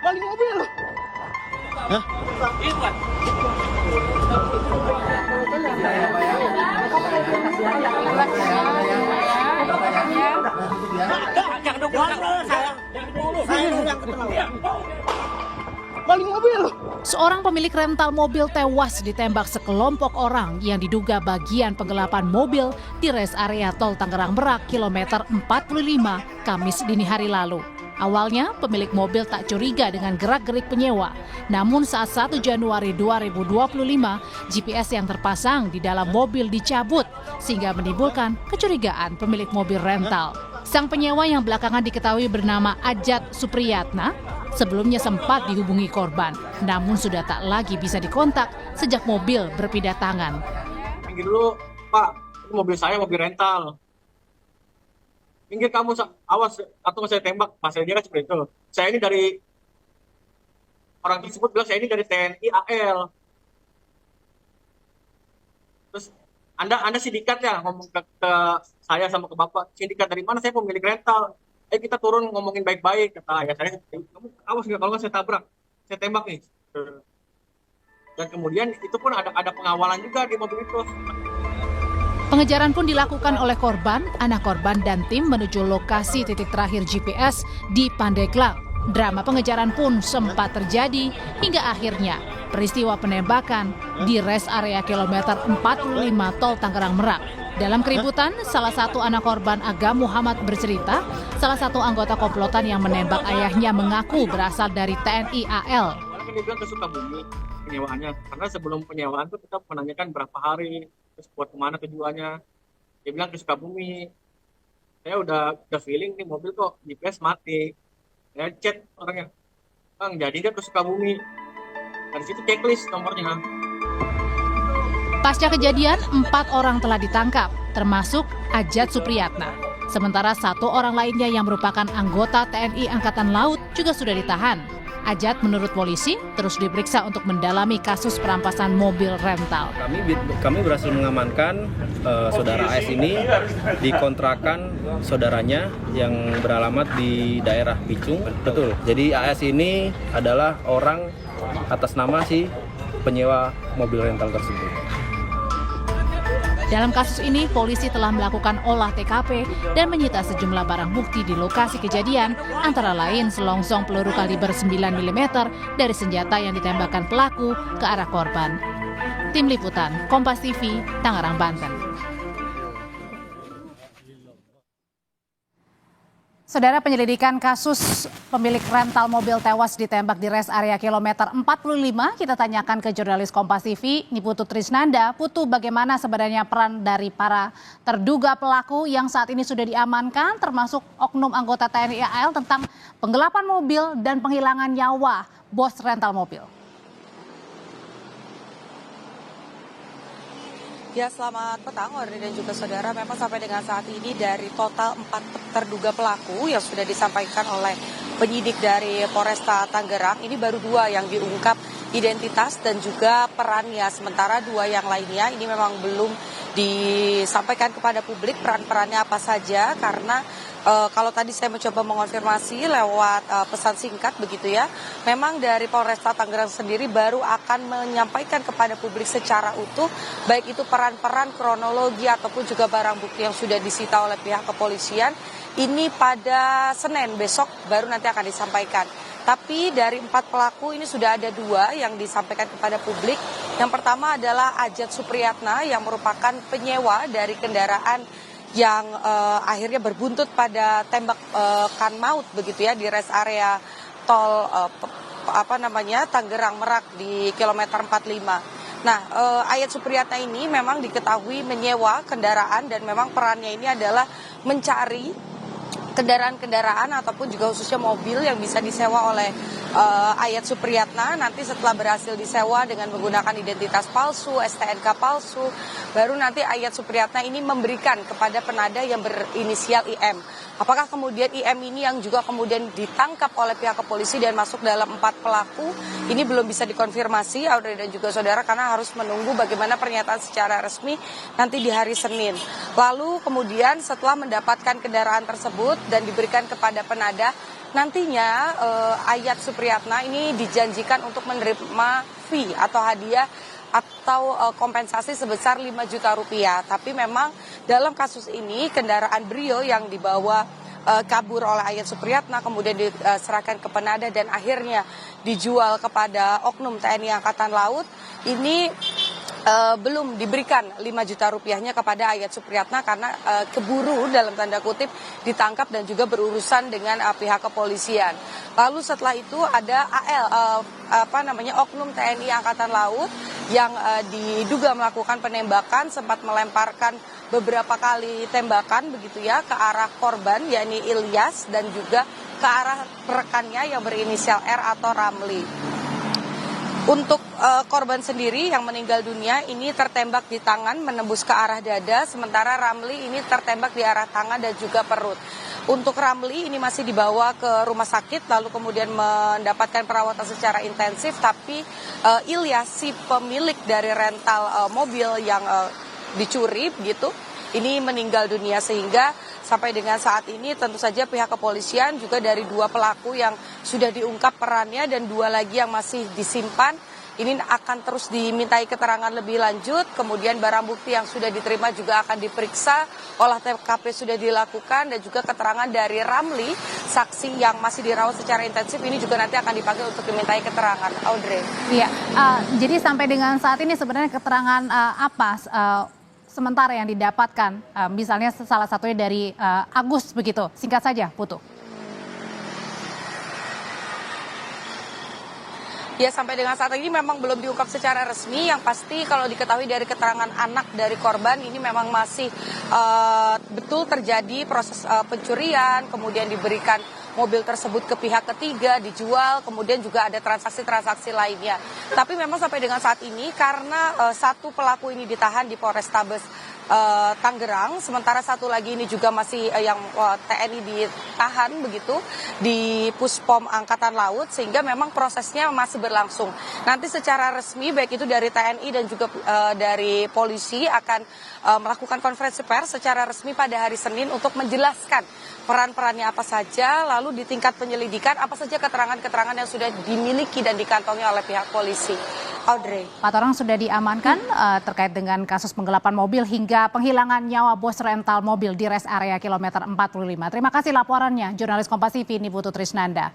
Balik mobil lu. Hah? Balik mobil lu. Seorang pemilik rental mobil tewas ditembak sekelompok orang yang diduga bagian penggelapan mobil di res area tol Tangerang Merak kilometer 45 Kamis dini hari lalu. Awalnya pemilik mobil tak curiga dengan gerak-gerik penyewa. Namun saat 1 Januari 2025, GPS yang terpasang di dalam mobil dicabut sehingga menimbulkan kecurigaan pemilik mobil rental. Sang penyewa yang belakangan diketahui bernama Ajat Supriyatna sebelumnya sempat dihubungi korban, namun sudah tak lagi bisa dikontak sejak mobil berpindah tangan. Minggir dulu, Pak. Itu mobil saya, mobil rental. Minggir kamu, awas, atau saya tembak. Pasal dia kan seperti itu. Saya ini dari, orang tersebut bilang saya ini dari TNI AL. Terus, Anda sindikat ya, ngomong ke saya sama ke Bapak. Sindikat dari mana? Saya pemilik rental. Kita turun ngomongin baik-baik. Kata ayah saya, kamu awas nggak, kalau nggak saya tabrak. Saya tembak nih. Dan kemudian itu pun ada pengawalan juga di mobil itu. Pengejaran pun dilakukan oleh korban, anak korban dan tim menuju lokasi titik terakhir GPS di Pandeglang. Drama pengejaran pun sempat terjadi hingga akhirnya peristiwa penembakan di res area kilometer 45 tol Tangerang Merak. Dalam keributan, salah satu anak korban Agam Muhammad bercerita, salah satu anggota komplotan yang menembak ayahnya mengaku berasal dari TNI AL. Karena dia bilang ke Sukabumi penyewaannya, karena sebelum penyewaan tuh kita menanyakan berapa hari, terus buat kemana tujuannya. Dia bilang ke Sukabumi. Saya udah feeling nih mobil kok GPS mati. Saya chat orangnya, Bang jadi dia ke Sukabumi. Dari situ checklist nomornya. Pasca kejadian, 4 orang telah ditangkap, termasuk Ajat Supriyatna. Sementara 1 orang lainnya yang merupakan anggota TNI Angkatan Laut juga sudah ditahan. Ajat menurut polisi terus diperiksa untuk mendalami kasus perampasan mobil rental. Kami berhasil mengamankan saudara AS ini di kontrakan saudaranya yang beralamat di daerah Picung. Betul. Jadi AS ini adalah orang atas nama si penyewa mobil rental tersebut. Dalam kasus ini, polisi telah melakukan olah TKP dan menyita sejumlah barang bukti di lokasi kejadian, antara lain selongsong peluru kaliber 9 mm dari senjata yang ditembakkan pelaku ke arah korban. Tim Liputan, Kompas TV, Tangerang, Banten. Saudara, penyelidikan kasus pemilik rental mobil tewas ditembak di res area kilometer 45, kita tanyakan ke jurnalis Kompas TV, Niputu Trisnanda. Putu, bagaimana sebenarnya peran dari para terduga pelaku yang saat ini sudah diamankan, termasuk oknum anggota TNI AL tentang penggelapan mobil dan penghilangan nyawa bos rental mobil? Ya, selamat petang, Warni dan juga saudara. Memang sampai dengan saat ini dari total 4 terduga pelaku yang sudah disampaikan oleh penyidik dari Polresta Tangerang, ini baru 2 yang diungkap identitas dan juga perannya. Sementara 2 yang lainnya ini memang belum disampaikan kepada publik peran-perannya apa saja, karena kalau tadi saya mencoba mengonfirmasi lewat pesan singkat begitu ya, memang dari Polresta Tangerang sendiri baru akan menyampaikan kepada publik secara utuh, baik itu peran-peran, kronologi ataupun juga barang bukti yang sudah disita oleh pihak kepolisian. Ini pada Senin besok baru nanti akan disampaikan. Tapi dari 4 pelaku ini sudah ada 2 yang disampaikan kepada publik. Yang pertama adalah Ajat Supriyatna yang merupakan penyewa dari kendaraan yang akhirnya berbuntut pada tembakan maut begitu ya di res area tol Tangerang Merak di kilometer 45. Nah, Ajat Supriyatna ini memang diketahui menyewa kendaraan dan memang perannya ini adalah mencari kendaraan-kendaraan ataupun juga khususnya mobil yang bisa disewa oleh Ajat Supriyatna. Nanti setelah berhasil disewa dengan menggunakan identitas palsu, STNK palsu, baru nanti Ajat Supriyatna ini memberikan kepada penada yang berinisial IM. Apakah kemudian IM ini yang juga kemudian ditangkap oleh pihak kepolisi dan masuk dalam 4 pelaku, ini belum bisa dikonfirmasi, Audrey dan juga saudara, karena harus menunggu bagaimana pernyataan secara resmi nanti di hari Senin. Lalu kemudian setelah mendapatkan kendaraan tersebut dan diberikan kepada penada, nantinya Ayat Supriyatna ini dijanjikan untuk menerima fee atau hadiah atau kompensasi sebesar 5 juta rupiah. Tapi memang dalam kasus ini kendaraan Brio yang dibawa kabur oleh Ayat Supriyatna kemudian diserahkan ke Penada dan akhirnya dijual kepada oknum TNI Angkatan Laut ini belum diberikan 5 juta rupiahnya kepada Ayat Supriyatna karena keburu dalam tanda kutip ditangkap dan juga berurusan dengan pihak kepolisian. Lalu setelah itu ada oknum TNI Angkatan Laut yang diduga melakukan penembakan, sempat melemparkan beberapa kali tembakan begitu ya ke arah korban yakni Ilyas dan juga ke arah rekannya yang berinisial R atau Ramli. Untuk korban sendiri yang meninggal dunia ini tertembak di tangan menembus ke arah dada, sementara Ramli ini tertembak di arah tangan dan juga perut. Untuk Ramli ini masih dibawa ke rumah sakit lalu kemudian mendapatkan perawatan secara intensif, tapi Ilyas si pemilik dari rental mobil yang dicuri begitu ini meninggal dunia, sehingga sampai dengan saat ini tentu saja pihak kepolisian juga dari 2 pelaku yang sudah diungkap perannya dan 2 lagi yang masih disimpan ini akan terus dimintai keterangan lebih lanjut, kemudian barang bukti yang sudah diterima juga akan diperiksa, olah TKP sudah dilakukan dan juga keterangan dari Ramli, saksi yang masih dirawat secara intensif ini juga nanti akan dipanggil untuk dimintai keterangan. Audrey. Iya, jadi sampai dengan saat ini sebenarnya keterangan apa sementara yang didapatkan, misalnya salah satunya dari Agus begitu, singkat saja Putu. Ya, sampai dengan saat ini memang belum diungkap secara resmi. Yang pasti kalau diketahui dari keterangan anak dari korban ini memang masih betul terjadi proses pencurian, kemudian diberikan mobil tersebut ke pihak ketiga, dijual, kemudian juga ada transaksi-transaksi lainnya. Tapi memang sampai dengan saat ini karena satu pelaku ini ditahan di Polrestabes Tangerang, sementara satu lagi ini juga masih yang TNI ditahan begitu di Puspom Angkatan Laut, sehingga memang prosesnya masih berlangsung. Nanti secara resmi baik itu dari TNI dan juga dari polisi akan melakukan konferensi pers secara resmi pada hari Senin untuk menjelaskan peran-perannya apa saja, lalu di tingkat penyelidikan apa saja keterangan-keterangan yang sudah dimiliki dan dikantongi oleh pihak polisi. Audrey. 4 orang sudah diamankan terkait dengan kasus penggelapan mobil hingga penghilangan nyawa bos rental mobil di rest area kilometer 45. Terima kasih laporannya, jurnalis Kompas TV Niputu Trisnanda.